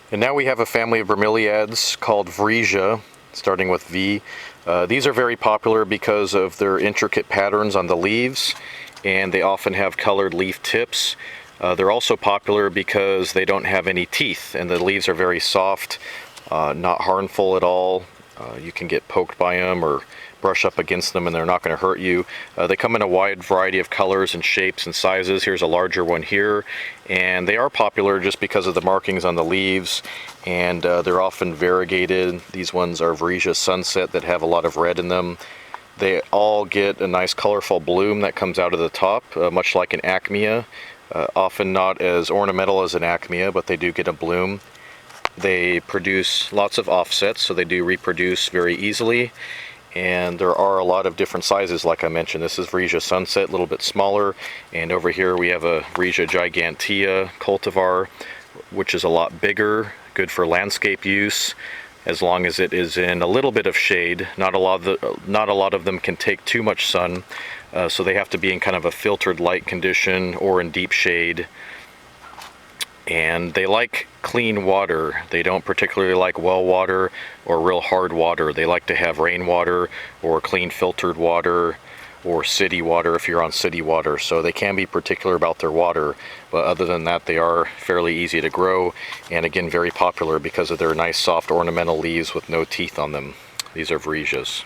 And now we have a family of bromeliads called Vriesea, starting with V. These are very popular because of their intricate patterns on the leaves, and they often have colored leaf tips. They're also popular because they don't have any teeth, and the leaves are very soft, not harmful at all. You can get poked by them or brush up against them and they're not going to hurt you. They come in a wide variety of colors and shapes and sizes. Here's a larger one here, and they are popular just because of the markings on the leaves, and they're often variegated. These ones are Vriesea Sunset that have a lot of red in them. They all get a nice colorful bloom that comes out of the top, much like an acmea. Often not as ornamental as an acmea, but they do get a bloom. They produce lots of offsets, so they do reproduce very easily. And there are a lot of different sizes, like I mentioned. This is Vriesea Sunset, a little bit smaller. And over here we have a Vriesea Gigantea cultivar, which is a lot bigger, good for landscape use, as long as it is in a little bit of shade. Not a lot of them can take too much sun, so they have to be in kind of a filtered light condition or in deep shade. And they like clean water. They don't particularly like well water or real hard water. They like to have rainwater or clean filtered water or city water if you're on city water. So they can be particular about their water, but other than that they are fairly easy to grow, and again very popular because of their nice soft ornamental leaves with no teeth on them. These are Vrieseas.